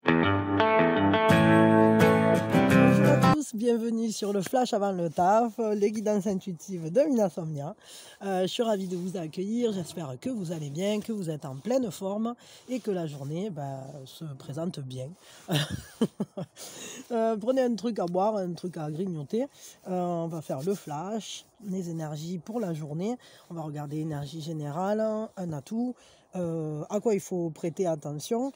Bonjour à tous, bienvenue sur le Flash avant le taf, les guidances intuitives de Minasomnia. Je suis ravie de vous accueillir, j'espère que vous allez bien, que vous êtes en pleine forme et que la journée se présente bien. Prenez un truc à boire, un truc à grignoter. On va faire le flash, les énergies pour la journée. On va regarder énergie générale, un atout, à quoi il faut prêter attention,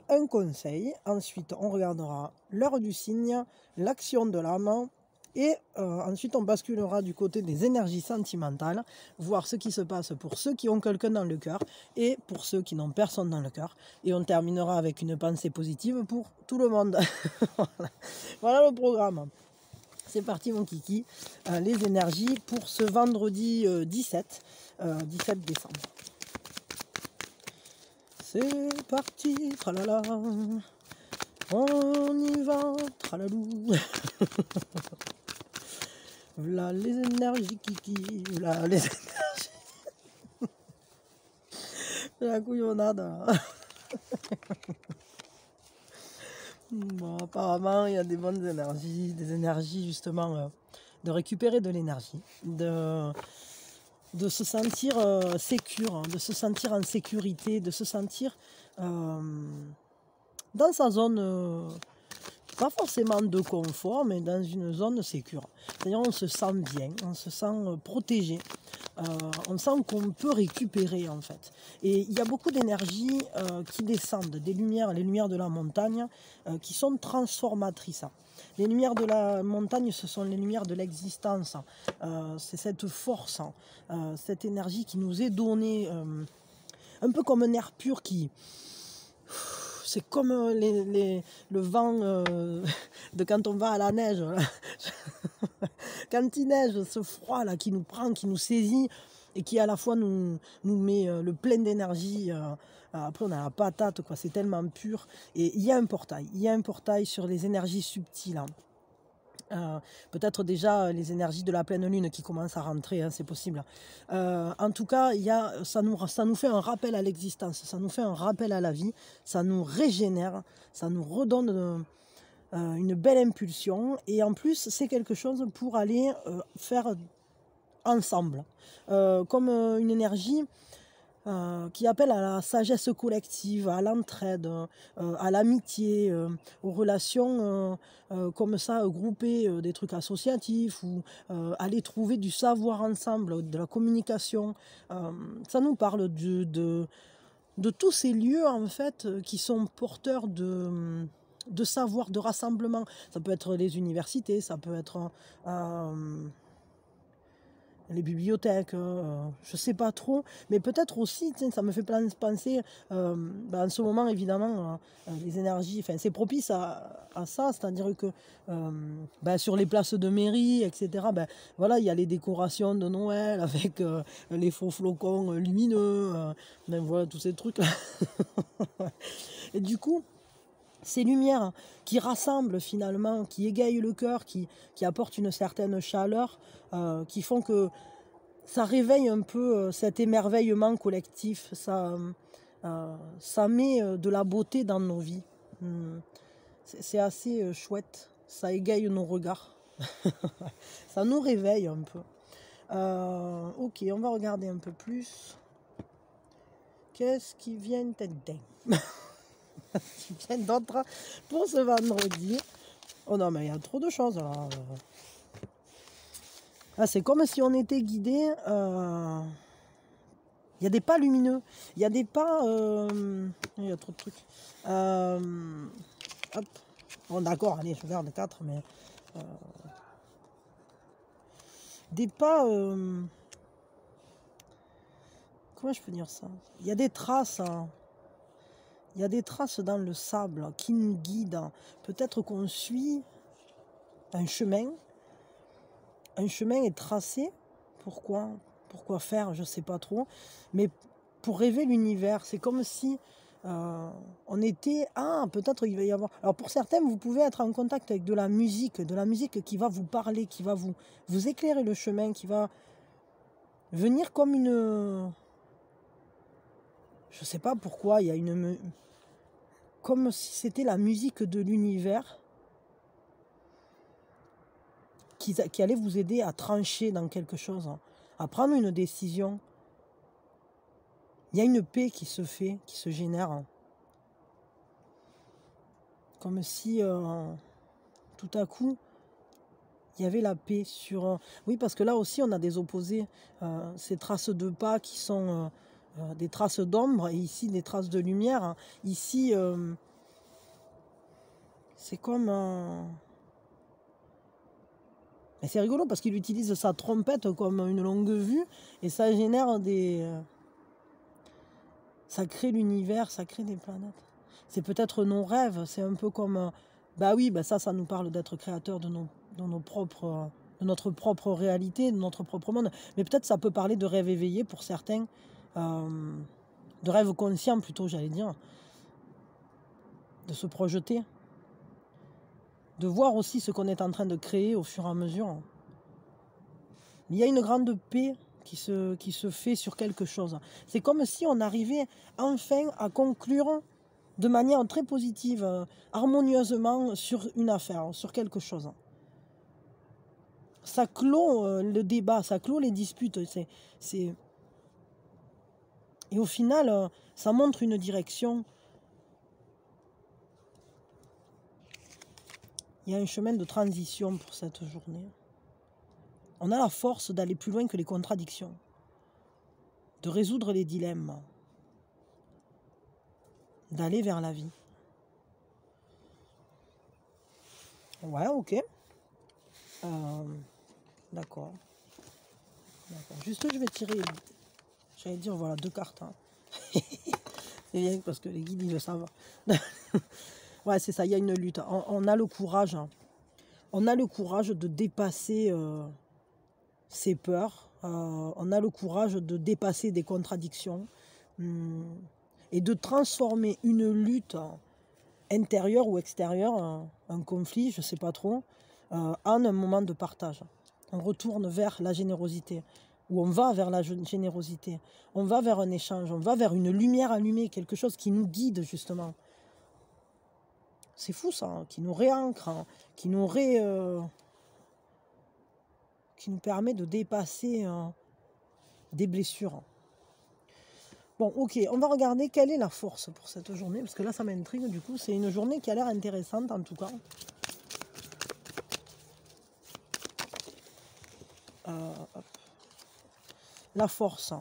un conseil. Ensuite, on regardera l'heure du signe, l'action de l'âme. Et ensuite, on basculera du côté des énergies sentimentales, voir ce qui se passe pour ceux qui ont quelqu'un dans le cœur et pour ceux qui n'ont personne dans le cœur. Et on terminera avec une pensée positive pour tout le monde. Voilà le programme. C'est parti mon kiki. Les énergies pour ce vendredi 17 décembre. C'est parti, tralala. On y va, tralalou. Voilà les énergies kiki, voilà les énergies. La couillonnade. Bon, apparemment, il y a des bonnes énergies, des énergies justement de récupérer de l'énergie, de se sentir sécure, de se sentir en sécurité, de se sentir dans sa zone, pas forcément de confort, mais dans une zone sécure. C'est-à-dire on se sent bien, on se sent protégé, on sent qu'on peut récupérer en fait. Et il y a beaucoup d'énergies qui descendent, des lumières, les lumières de la montagne, qui sont transformatrices. Les lumières de la montagne, ce sont les lumières de l'existence. C'est cette force, cette énergie qui nous est donnée, un peu comme un air pur qui... C'est comme le vent de quand on va à la neige. Quand il neige, ce froid là qui nous prend, qui nous saisit et qui à la fois nous met le plein d'énergie. Après on a la patate, quoi. C'est tellement pur. Et il y a un portail sur les énergies subtiles. Peut-être déjà les énergies de la pleine lune qui commencent à rentrer, hein, c'est possible. En tout cas, ça nous fait un rappel à l'existence, ça nous fait un rappel à la vie, ça nous régénère, ça nous redonne une belle impulsion. Et en plus, c'est quelque chose pour aller faire ensemble, comme une énergie qui appelle à la sagesse collective, à l'entraide, à l'amitié, aux relations comme ça, grouper des trucs associatifs ou aller trouver du savoir ensemble, de la communication. Ça nous parle de tous ces lieux en fait qui sont porteurs de savoir, de rassemblement. Ça peut être les universités, ça peut être... les bibliothèques, je sais pas trop, mais peut-être aussi, ça me fait penser, en ce moment évidemment, les énergies, enfin c'est propice à ça, c'est-à-dire que sur les places de mairie, etc., voilà, il y a les décorations de Noël avec les faux flocons lumineux, voilà, tous ces trucs-là. Et du coup, ces lumières qui rassemblent finalement, qui égayent le cœur, qui apportent une certaine chaleur, qui font que ça réveille un peu cet émerveillement collectif, ça met de la beauté dans nos vies. C'est assez chouette, ça égaye nos regards, ça nous réveille un peu. Ok, on va regarder un peu plus. Qu'est-ce qui vient d'autre pour ce vendredi? Oh non, mais il y a trop de choses là. C'est comme si on était guidé. Il y a des pas lumineux. Il y a des pas... il y a trop de trucs. Hop. Bon, d'accord, allez, je garde 4, mais... des pas... comment je peux dire ça? Il y a des traces. Hein. Il y a des traces dans le sable qui nous guident. Peut-être qu'on suit un chemin. Un chemin est tracé. Pourquoi faire? Je ne sais pas trop. Mais pour rêver l'univers, c'est comme si on était... peut-être il va y avoir... Alors pour certains, vous pouvez être en contact avec de la musique qui va vous parler, qui va vous éclairer le chemin, qui va venir comme une... Je ne sais pas pourquoi, il y a une... comme si c'était la musique de l'univers qui allait vous aider à trancher dans quelque chose, à prendre une décision. Il y a une paix qui se fait, qui se génère. Comme si tout à coup, il y avait la paix sur... oui, parce que là aussi, on a des opposés. Ces traces de pas qui sont des traces d'ombre, et ici, des traces de lumière. Ici, c'est comme... et c'est rigolo parce qu'il utilise sa trompette comme une longue vue, et ça génère des... ça crée l'univers, ça crée des planètes. C'est peut-être nos rêves, c'est un peu comme... bah oui, bah ça nous parle d'être créateur de nos propres... de notre propre réalité, de notre propre monde. Mais peut-être ça peut parler de rêve éveillé pour certains, de rêve conscient plutôt, j'allais dire, de se projeter, de voir aussi ce qu'on est en train de créer au fur et à mesure. Il y a une grande paix qui se fait sur quelque chose. C'est comme si on arrivait enfin à conclure de manière très positive, harmonieusement sur une affaire, sur quelque chose. Ça clôt le débat, ça clôt les disputes. Et au final, ça montre une direction. Il y a un chemin de transition pour cette journée. On a la force d'aller plus loin que les contradictions, de résoudre les dilemmes, d'aller vers la vie. Ouais, ok. D'accord. Juste, je vais tirer, j'allais dire, voilà, 2 cartes. Hein. C'est bien parce que les guides, ils le savent. Ouais, c'est ça, il y a une lutte. On a le courage. On a le courage de dépasser ses peurs. On a le courage de dépasser des contradictions. Et de transformer une lutte intérieure ou extérieure, un conflit, je ne sais pas trop, en un moment de partage. On retourne vers la générosité, ou on va vers la générosité, on va vers un échange, on va vers une lumière allumée, quelque chose qui nous guide justement. C'est fou ça, hein, qui nous réancre, hein, qui nous permet de dépasser des blessures. Bon, ok, on va regarder quelle est la force pour cette journée, parce que là, ça m'intrigue, du coup, c'est une journée qui a l'air intéressante, en tout cas. La force,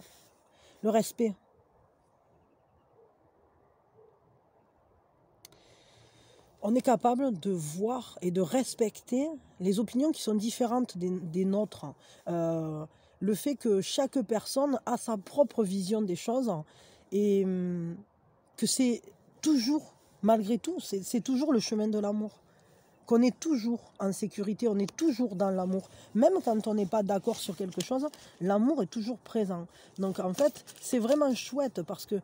le respect. On est capable de voir et de respecter les opinions qui sont différentes des nôtres. Le fait que chaque personne a sa propre vision des choses et que c'est toujours, malgré tout, c'est toujours le chemin de l'amour. Qu'on est toujours en sécurité, on est toujours dans l'amour. Même quand on n'est pas d'accord sur quelque chose, l'amour est toujours présent. Donc en fait, c'est vraiment chouette parce que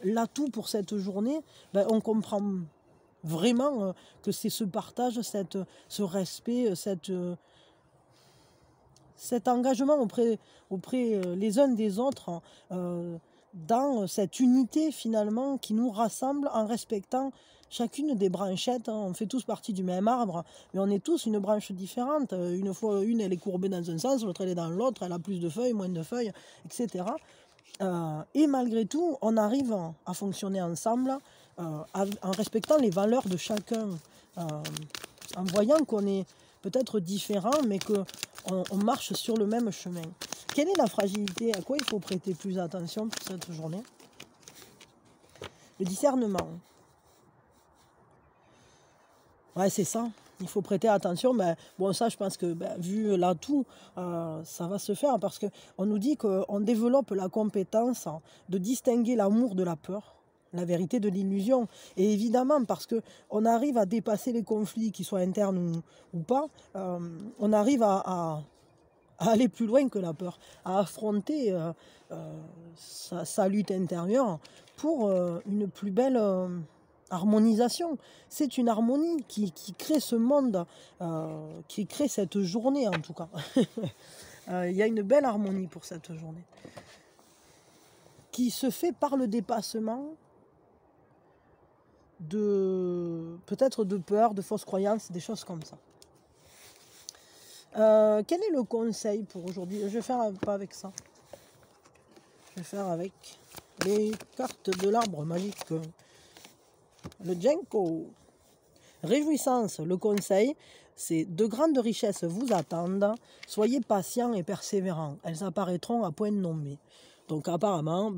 l'atout pour cette journée, ben, on comprend vraiment que c'est ce partage, ce respect, cet engagement auprès les uns des autres, dans cette unité finalement qui nous rassemble en respectant chacune des branchettes. Hein. On fait tous partie du même arbre, mais on est tous une branche différente. Une elle est courbée dans un sens, l'autre elle est dans l'autre, elle a plus de feuilles, moins de feuilles, etc. Et malgré tout, on arrive à fonctionner ensemble en respectant les valeurs de chacun, en voyant qu'on est peut-être différent, mais qu'on marche sur le même chemin. Quelle est la fragilité? À quoi il faut prêter plus attention pour cette journée? Le discernement. Ouais, c'est ça. Il faut prêter attention. Ben, bon, ça, je pense que vu l'atout, ça va se faire parce qu'on nous dit qu'on développe la compétence de distinguer l'amour de la peur, la vérité de l'illusion. Et évidemment, parce qu'on arrive à dépasser les conflits, qu'ils soient internes ou pas, on arrive à aller plus loin que la peur, à affronter sa lutte intérieure pour une plus belle harmonisation. C'est une harmonie qui crée ce monde, qui crée cette journée en tout cas. Il y a une belle harmonie pour cette journée, qui se fait par le dépassement peut-être de peur, de fausses croyances, des choses comme ça. Quel est le conseil pour aujourd'hui? Je vais faire pas avec ça. Je vais faire avec les cartes de l'arbre magique. Le Jenko. Réjouissance, le conseil, c'est de grandes richesses vous attendent. Soyez patients et persévérants. Elles apparaîtront à point nommé. Donc apparemment,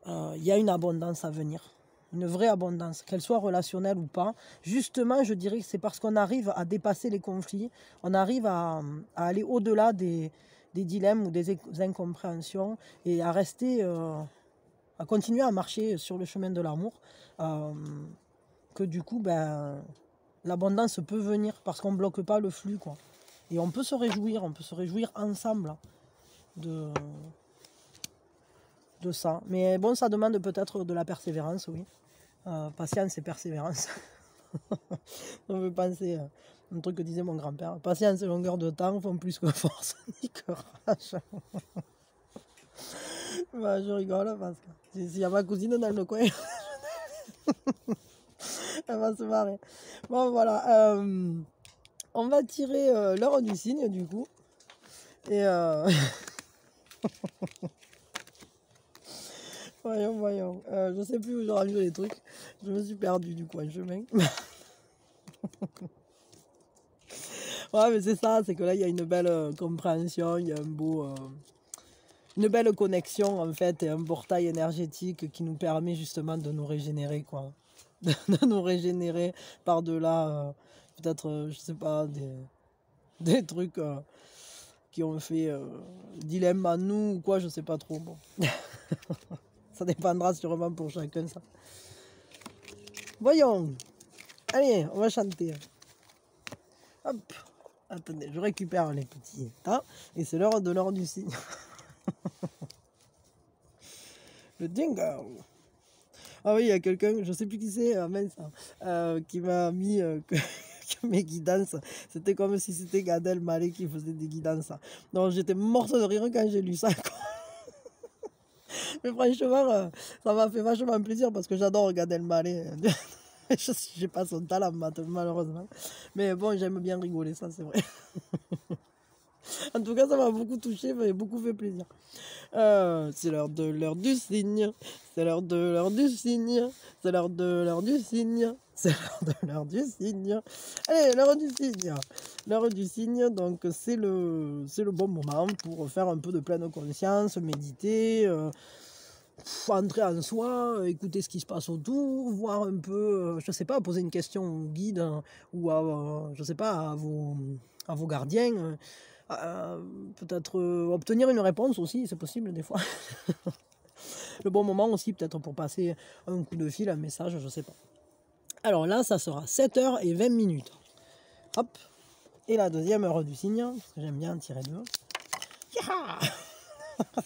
y a une abondance à venir. Une vraie abondance, qu'elle soit relationnelle ou pas. Justement, je dirais que c'est parce qu'on arrive à dépasser les conflits, on arrive à aller au-delà des dilemmes ou des incompréhensions et à rester, à continuer à marcher sur le chemin de l'amour, que du coup, l'abondance peut venir parce qu'on ne bloque pas le flux, quoi. Et on peut se réjouir ensemble de ça. Mais bon, ça demande peut-être de la persévérance, oui. Patience et persévérance. On veut penser un truc que disait mon grand-père. Patience et longueur de temps font plus que force ni que rage. Je rigole parce que s'il y a ma cousine dans le coin, elle va se marrer. Bon, voilà. On va tirer l'heure du cygne, du coup. Et voyons. Je sais plus où j'ai rangé les trucs. Je me suis perdu du coup en chemin. Ouais, mais c'est ça, c'est que là, il y a une belle compréhension, il y a une belle connexion, en fait, et un portail énergétique qui nous permet justement de nous régénérer, quoi. De nous régénérer par-delà, peut-être, je sais pas, des trucs qui ont fait dilemme à nous ou quoi, je sais pas trop. Bon. Ça dépendra sûrement pour chacun, ça. Voyons. Allez, on va chanter. Hop. Attendez, je récupère les petits tas. Et c'est l'heure de l'heure du cygne. Le jingle. Ah oui, il y a quelqu'un, je sais plus qui c'est, qui m'a mis que mes guidances. C'était comme si c'était Gad Elmaleh qui faisait des guidances. Donc j'étais morte de rire quand j'ai lu ça. Mais franchement, ça m'a fait vachement plaisir parce que j'adore Gad Elmaleh. Je n'ai pas son talent, malheureusement. Mais bon, j'aime bien rigoler, ça c'est vrai. En tout cas, ça m'a beaucoup touché, m'a beaucoup fait plaisir. C'est l'heure du cygne. C'est l'heure du cygne. C'est l'heure du cygne. C'est l'heure du cygne. Allez, l'heure du cygne. L'heure du cygne, donc c'est le bon moment pour faire un peu de pleine conscience, méditer, entrer en soi, écouter ce qui se passe autour, voir un peu, je sais pas, poser une question au guide ou à, je sais pas, à vos gardiens. Peut-être obtenir une réponse aussi, c'est possible des fois. Le bon moment aussi, peut-être pour passer un coup de fil, un message, je sais pas. Alors là, ça sera 7h20. Hop. Et la deuxième heure du cygne, parce que j'aime bien tirer deux.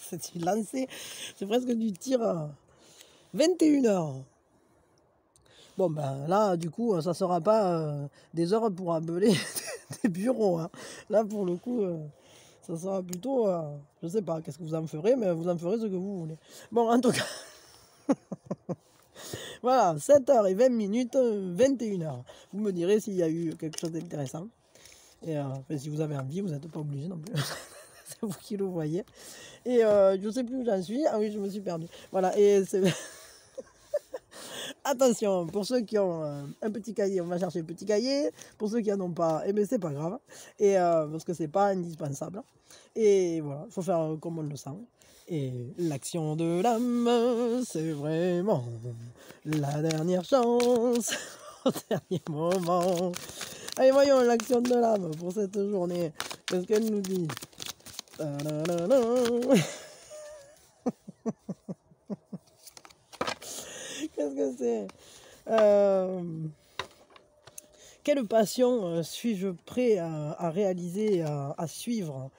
C'est une lancée. C'est presque du tir à 21h. Bon, là, du coup, ça sera pas des heures pour abeler des bureaux. Hein. Là, pour le coup, ça sera plutôt, je sais pas, qu'est-ce que vous en ferez, mais vous en ferez ce que vous voulez. Bon, en tout cas, voilà, 7h20, 21h. Vous me direz s'il y a eu quelque chose d'intéressant. Et si vous avez envie, vous n'êtes pas obligé non plus. C'est vous qui le voyez. Et je sais plus où j'en suis. Ah oui, je me suis perdu. Voilà, et c'est... Attention, pour ceux qui ont un petit cahier, on va chercher le petit cahier. Pour ceux qui n'en ont pas, eh bien c'est pas grave. Et parce que c'est pas indispensable. Et voilà, il faut faire comme on le sent. Et l'action de l'âme, c'est vraiment la dernière chance au dernier moment. Allez, voyons l'action de l'âme pour cette journée. Qu'est-ce qu'elle nous dit? Qu'est-ce que c'est? Quelle passion suis-je prêt à réaliser, à suivre?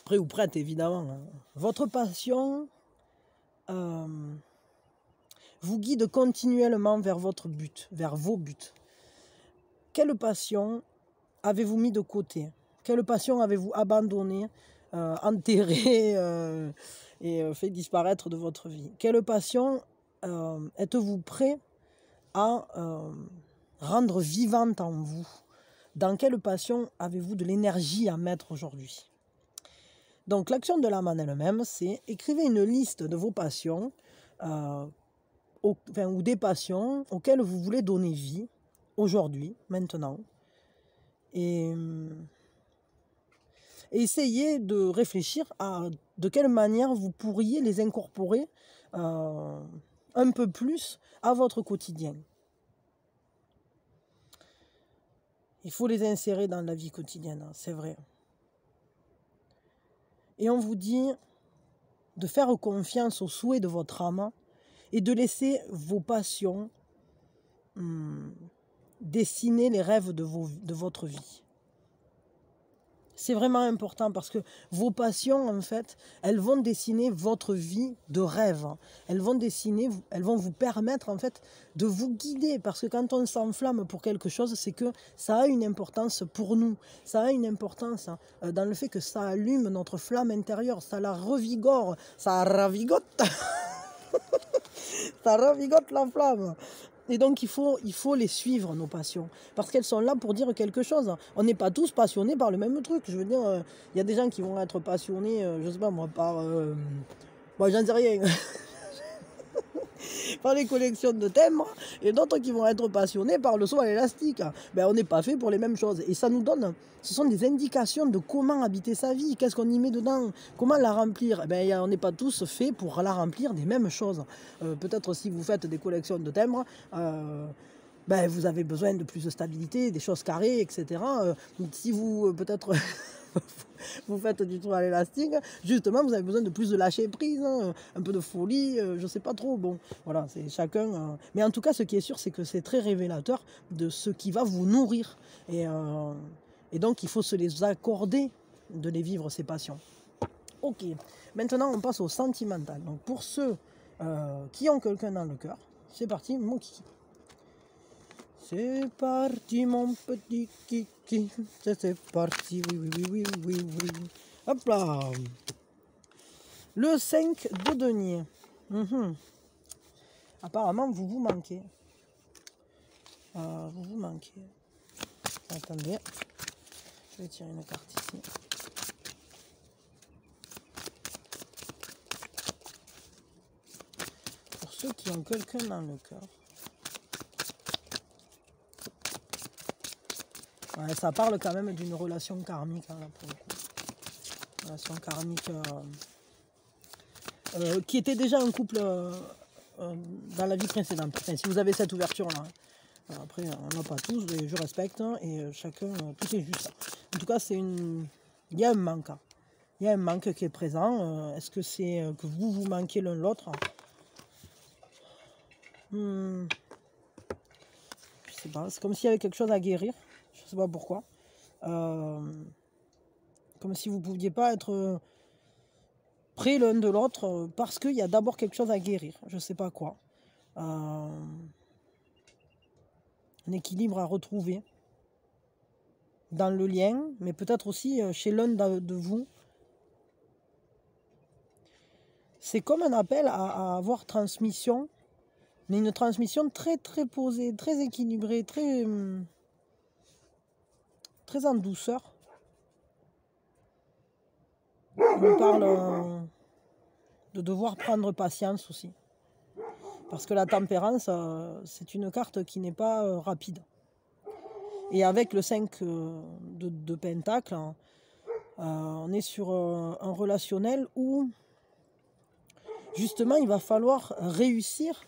Prêt ou prête, évidemment. Hein. Votre passion vous guide continuellement vers votre but, vers vos buts. Quelle passion avez-vous mis de côté? Quelle passion avez-vous abandonné, enterré et fait disparaître de votre vie? Quelle passion êtes-vous prêt à rendre vivante en vous? Dans quelle passion avez-vous de l'énergie à mettre aujourd'hui? Donc l'action de l'âme en elle-même, c'est écrivez une liste de vos passions, ou des passions auxquelles vous voulez donner vie aujourd'hui, maintenant. Et essayez de réfléchir à de quelle manière vous pourriez les incorporer un peu plus à votre quotidien. Il faut les insérer dans la vie quotidienne, c'est vrai. Et on vous dit de faire confiance aux souhaits de votre âme et de laisser vos passions dessiner les rêves de votre vie. C'est vraiment important parce que vos passions, en fait, elles vont dessiner votre vie de rêve. Elles vont vous permettre, en fait, de vous guider. Parce que quand on s'enflamme pour quelque chose, c'est que ça a une importance pour nous. Ça a une importance dans le fait que ça allume notre flamme intérieure. Ça la revigore. Ça ravigote. Ça ravigote la flamme. Et donc il faut les suivre, nos passions, parce qu'elles sont là pour dire quelque chose. On n'est pas tous passionnés par le même truc. Je veux dire, il y a des gens qui vont être passionnés, je sais pas moi, par... bon, j'en sais rien. Par les collections de timbres, et d'autres qui vont être passionnés par le saut à l'élastique. Ben, on n'est pas fait pour les mêmes choses. Et ça nous donne, ce sont des indications de comment habiter sa vie, qu'est-ce qu'on y met dedans, comment la remplir. Ben, on n'est pas tous faits pour la remplir des mêmes choses. Peut-être si vous faites des collections de timbres, ben, vous avez besoin de plus de stabilité, des choses carrées, etc. Si vous, peut-être... vous faites du tour à l'élastique, justement vous avez besoin de plus de lâcher prise, hein, un peu de folie, je sais pas trop, bon voilà, c'est chacun, mais en tout cas ce qui est sûr c'est que c'est très révélateur de ce qui va vous nourrir, et donc il faut se les accorder de les vivre, ces passions. Ok, maintenant on passe au sentimental. Donc pour ceux qui ont quelqu'un dans le cœur, c'est parti mon kiki. C'est parti mon petit kiki, c'est parti, oui. Hop là. Le 5 de denier. Apparemment vous vous manquez. Vous manquez. Attendez. Je vais tirer une carte ici. Pour ceux qui ont quelqu'un dans le cœur. Ouais, ça parle quand même d'une relation karmique, hein, là, pour le coup. Relation karmique qui était déjà un couple dans la vie précédente. Enfin, si vous avez cette ouverture-là. Hein. Après, on n'a pas tous, et je respecte, hein, et chacun, tout est juste. En tout cas, il y a un manque. Hein. Il y a un manque qui est présent. Est-ce que c'est que vous manquez l'un l'autre? Je sais pas. C'est comme s'il y avait quelque chose à guérir. Je sais pas pourquoi. Comme si vous ne pouviez pas être près l'un de l'autre parce qu'il y a d'abord quelque chose à guérir. Je sais pas quoi. Un équilibre à retrouver dans le lien, mais peut-être aussi chez l'un de vous. C'est comme un appel à avoir transmission, mais une transmission très très posée, très équilibrée, très en douceur. On parle de devoir prendre patience aussi. Parce que la tempérance, c'est une carte qui n'est pas rapide. Et avec le 5 de Pentacle, on est sur un relationnel où, justement, il va falloir réussir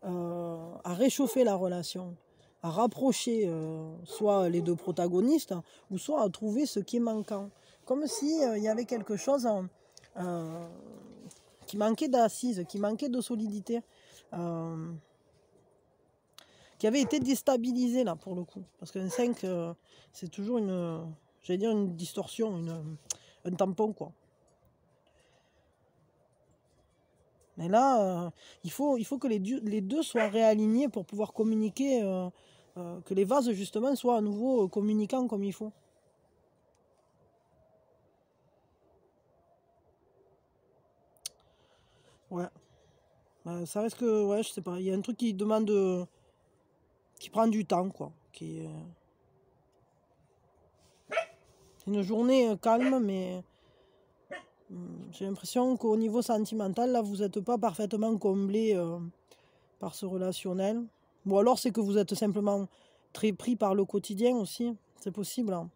à réchauffer la relation, à rapprocher soit les deux protagonistes, ou soit à trouver ce qui est manquant. Comme si il y avait quelque chose qui manquait d'assise, qui manquait de solidité, qui avait été déstabilisé là pour le coup. Parce qu'un 5, c'est toujours une distorsion, un tampon quoi. Mais là, il faut que les deux soient réalignés pour pouvoir communiquer, que les vases justement soient à nouveau communicants comme il faut. Ouais. Bah, ça reste que, ouais, je sais pas, il y a un truc qui demande, qui prend du temps, quoi. Une journée calme, mais j'ai l'impression qu'au niveau sentimental, là, vous n'êtes pas parfaitement comblé par ce relationnel. Ou alors c'est que vous êtes simplement très pris par le quotidien aussi, c'est possible, hein.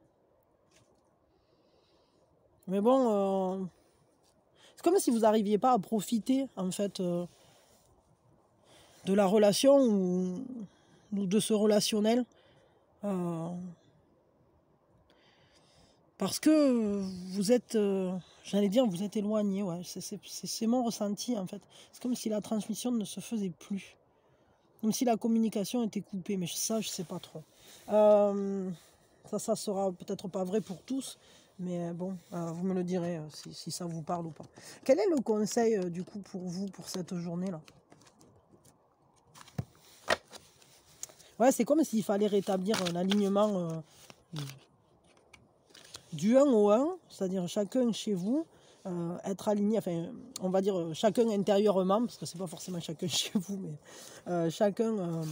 Mais bon, c'est comme si vous n'arriviez pas à profiter, en fait, de la relation ou de ce relationnel. euh, Parce que vous êtes, j'allais dire, vous êtes éloigné, ouais. C'est mon ressenti, en fait. C'est comme si la transmission ne se faisait plus. Comme si la communication était coupée, mais ça, je sais pas trop. Ça sera peut-être pas vrai pour tous, mais bon, vous me le direz si ça vous parle ou pas. Quel est le conseil, du coup, pour vous, pour cette journée-là? Ouais, c'est comme s'il fallait rétablir un alignement du 1 au 1, c'est-à-dire chacun chez vous, être aligné, enfin, on va dire chacun intérieurement, parce que c'est pas forcément chacun chez vous, mais chacun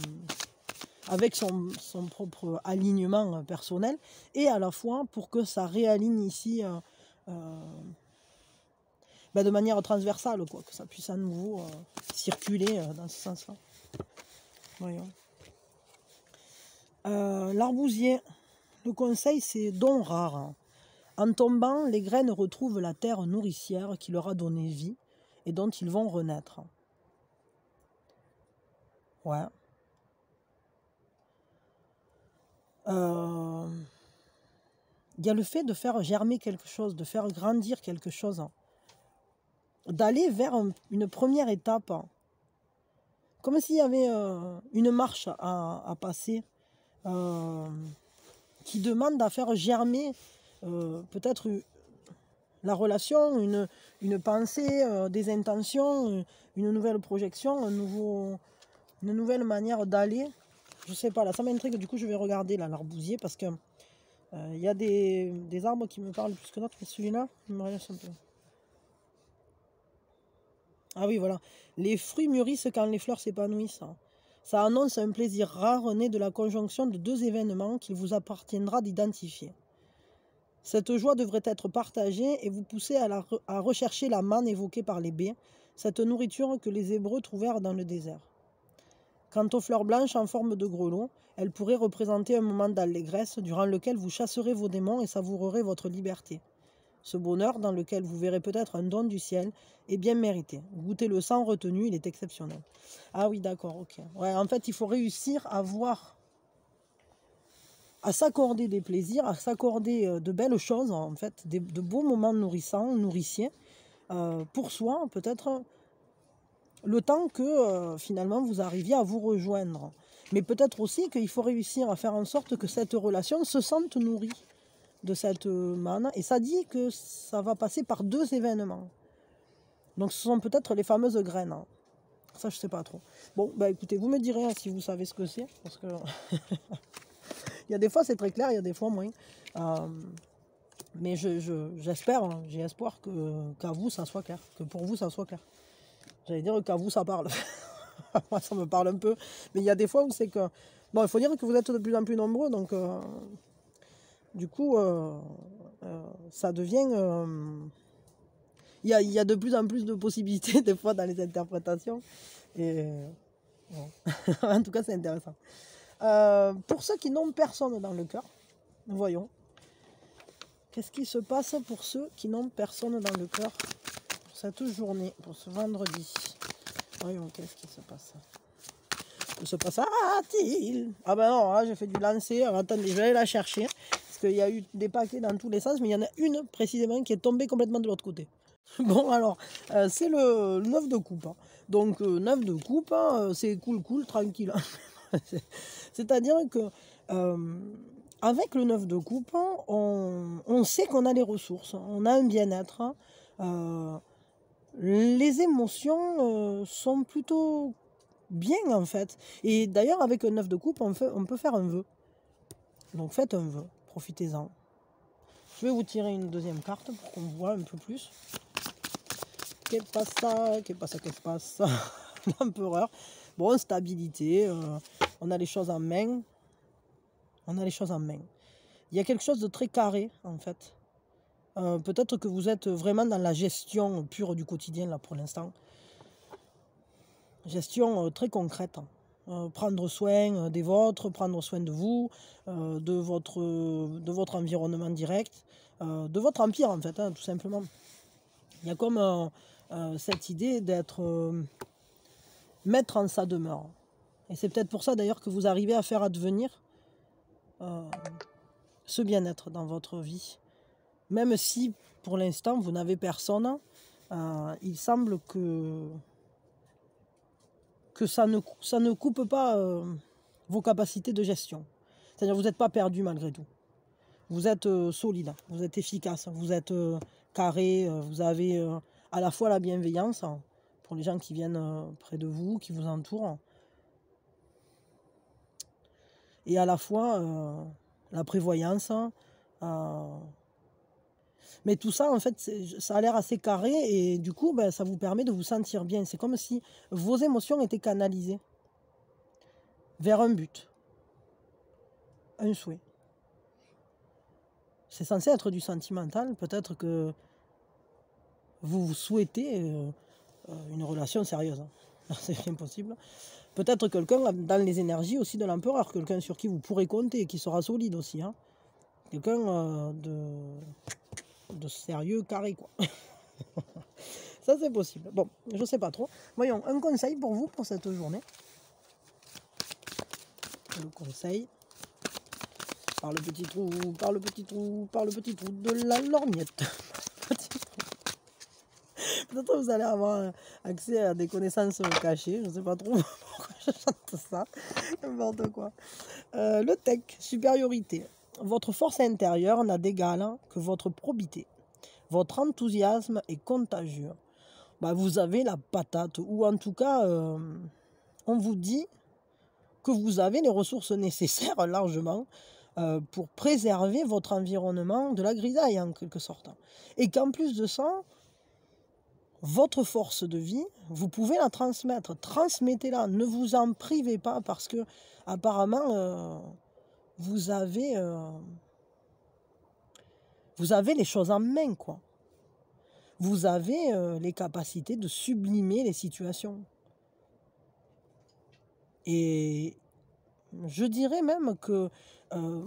avec son propre alignement personnel, et à la fois pour que ça réaligne ici de manière transversale, quoi, que ça puisse à nouveau circuler dans ce sens-là. Voyons. L'arbousier, le conseil, c'est don rare. En tombant, les graines retrouvent la terre nourricière qui leur a donné vie et dont ils vont renaître. Ouais. Il y a le fait de faire germer quelque chose, de faire grandir quelque chose, d'aller vers une première étape, comme s'il y avait une marche à passer, qui demande à faire germer peut-être la relation, une pensée, des intentions, une nouvelle projection, une nouvelle manière d'aller. Je sais pas, là ça m'intrigue, du coup je vais regarder là l'arbousier, parce que il y a des arbres qui me parlent plus que d'autres, mais celui-là, il me relâche un peu. Ah oui, voilà. Les fruits mûrissent quand les fleurs s'épanouissent. Ça annonce un plaisir rare né de la conjonction de deux événements qu'il vous appartiendra d'identifier. Cette joie devrait être partagée et vous pousser à rechercher la manne évoquée par les baies, cette nourriture que les Hébreux trouvèrent dans le désert. Quant aux fleurs blanches en forme de grelots, elles pourraient représenter un moment d'allégresse durant lequel vous chasserez vos démons et savourerez votre liberté. Ce bonheur, dans lequel vous verrez peut-être un don du ciel, est bien mérité. Goûtez-le sans retenue, il est exceptionnel. Ah oui, d'accord, ok. Ouais, en fait, il faut réussir à voir, à s'accorder des plaisirs, à s'accorder de belles choses, en fait, de beaux moments nourrissants, nourriciers, pour soi, peut-être le temps que finalement vous arriviez à vous rejoindre. Mais peut-être aussi qu'il faut réussir à faire en sorte que cette relation se sente nourrie de cette manne. Et ça dit que ça va passer par deux événements. Donc ce sont peut-être les fameuses graines. Ça, je sais pas trop. Bon, bah écoutez, vous me direz si vous savez ce que c'est. Parce que il y a des fois c'est très clair, il y a des fois moins. Mais j'espère, j'ai espoir qu'à vous ça soit clair. Que pour vous ça soit clair. J'allais dire qu'à vous ça parle. Moi ça me parle un peu. Mais il y a des fois où c'est que... Bon, il faut dire que vous êtes de plus en plus nombreux. Donc du coup, ça devient... Il y a de plus en plus de possibilités des fois dans les interprétations. Et bon. En tout cas, c'est intéressant. Pour ceux qui n'ont personne dans le cœur, voyons. Qu'est-ce qui se passe pour ceux qui n'ont personne dans le cœur pour cette journée, pour ce vendredi? Voyons, qu'est-ce qui se passe? Que se passera-t-il? Ah ben non, là j'ai fait du lancer. Alors, attendez, je vais aller la chercher. Parce qu'il y a eu des paquets dans tous les sens, mais il y en a une précisément qui est tombée complètement de l'autre côté. Bon, alors, c'est le 9 de coupe. Donc, 9 de coupe, c'est cool, tranquille. C'est-à-dire que, avec le 9 de coupe, on sait qu'on a les ressources, on a un bien-être. Les émotions sont plutôt bien, en fait. Et d'ailleurs, avec un 9 de coupe, on peut faire un vœu. Donc, faites un vœu, profitez-en. Je vais vous tirer une deuxième carte pour qu'on voit un peu plus. Qu'est-ce qui se passe? l'empereur. Bon, stabilité, on a les choses en main. On a les choses en main. Il y a quelque chose de très carré, en fait. Peut-être que vous êtes vraiment dans la gestion pure du quotidien, là, pour l'instant. Gestion très concrète. Prendre soin des vôtres, prendre soin de vous, de votre environnement direct, de votre empire, en fait, hein, tout simplement. Il y a comme cette idée d'être maître en sa demeure. Et c'est peut-être pour ça, d'ailleurs, que vous arrivez à faire advenir ce bien-être dans votre vie. Même si, pour l'instant, vous n'avez personne, il semble que ça ne coupe pas vos capacités de gestion. C'est-à-dire que vous n'êtes pas perdu malgré tout. Vous êtes solide, vous êtes efficace, vous êtes carré, vous avez à la fois la bienveillance pour les gens qui viennent près de vous, qui vous entourent, et à la fois la prévoyance. Mais tout ça, en fait, ça a l'air assez carré et du coup, ça vous permet de vous sentir bien. C'est comme si vos émotions étaient canalisées vers un but, un souhait. C'est censé être du sentimental. Peut-être que vous souhaitez une relation sérieuse. C'est bien possible. Peut-être quelqu'un dans les énergies aussi de l'empereur, quelqu'un sur qui vous pourrez compter, qui sera solide aussi. Hein. Quelqu'un de sérieux, carré, quoi. Ça, c'est possible. Bon, je sais pas trop. Voyons, un conseil pour vous pour cette journée. Le conseil. Par le petit trou, par le petit trou, par le petit trou de la lorgnette. Peut-être vous allez avoir accès à des connaissances cachées. Je sais pas trop pourquoi je chante ça. N'importe quoi. Le tech, supériorité. Votre force intérieure n'a d'égal que votre probité. Votre enthousiasme est contagieux. Vous avez la patate, ou en tout cas, on vous dit que vous avez les ressources nécessaires largement pour préserver votre environnement de la grisaille en quelque sorte. Et qu'en plus de ça, votre force de vie, vous pouvez la transmettre. Transmettez-la, ne vous en privez pas parce que apparemment vous avez les choses en main, quoi. Vous avez les capacités de sublimer les situations. Et je dirais même que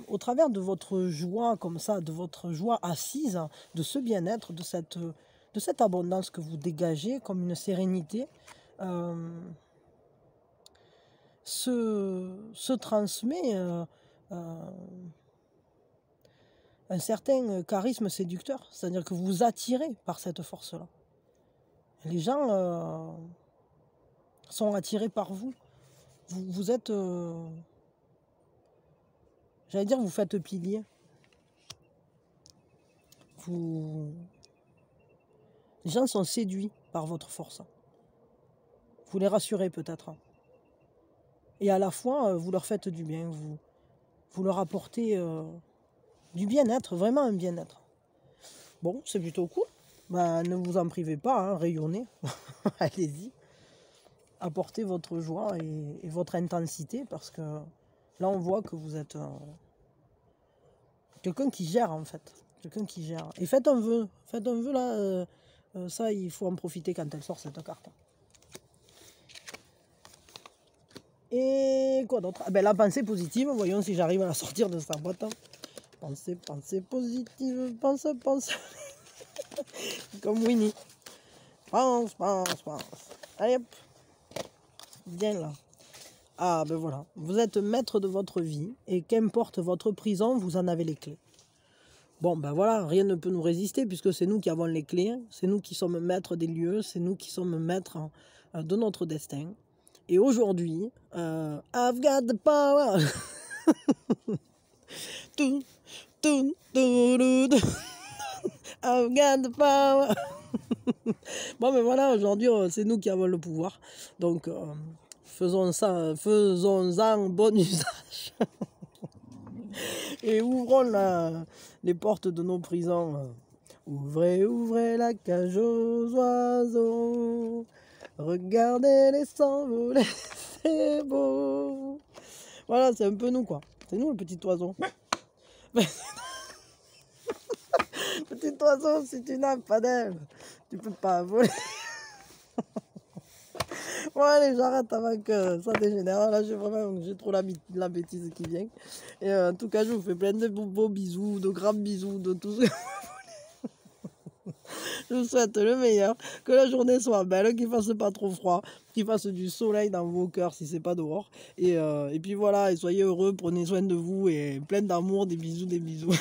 au travers de votre joie comme ça, de votre joie assise, de ce bien-être, de cette abondance que vous dégagez comme une sérénité, se transmet un certain charisme séducteur, c'est-à-dire que vous vous attirez par cette force-là. Les gens sont attirés par vous. Vous êtes, j'allais dire, vous faites pilier. Les gens sont séduits par votre force. Vous les rassurez peut-être. Et à la fois, vous leur faites du bien. Vous leur apportez du bien-être, vraiment un bien-être. Bon, c'est plutôt cool. Ne vous en privez pas, hein, rayonnez. Allez-y. Apportez votre joie et votre intensité parce que là, on voit que vous êtes quelqu'un qui gère en fait. Quelqu'un qui gère. Et faites un vœu. Faites un vœu là. Ça, il faut en profiter quand elle sort cette carte. Et quoi d'autre? La pensée positive. Voyons si j'arrive à la sortir de sa boîte. Pensée positive. Pense. Comme Winnie. Pense. Allez hop. Bien là. Ah voilà. Vous êtes maître de votre vie. Et qu'importe votre prison, vous en avez les clés. Bon, voilà, rien ne peut nous résister puisque c'est nous qui avons les clés, c'est nous qui sommes maîtres des lieux, c'est nous qui sommes maîtres de notre destin. Et aujourd'hui, I've got the power. I've got the power. Bon, voilà, aujourd'hui, c'est nous qui avons le pouvoir. Donc, faisons-en bon usage. Et ouvrons les portes de nos prisons. Ouvrez la cage aux oiseaux. Regardez-les s'envoler, c'est beau. Voilà, c'est un peu nous, quoi. C'est nous, le petit oiseau. Petit oiseau, si tu n'as pas d'aile, tu peux pas voler. Bon, allez, j'arrête avant que ça dégénère. Là, j'ai trop la bêtise qui vient. Et en tout cas, je vous fais plein de beaux bisous, de grands bisous, de tout ça. Je vous souhaite le meilleur, que la journée soit belle, qu'il fasse pas trop froid, qu'il fasse du soleil dans vos cœurs si c'est pas dehors. Et puis voilà, et soyez heureux, prenez soin de vous et plein d'amour, des bisous, des bisous.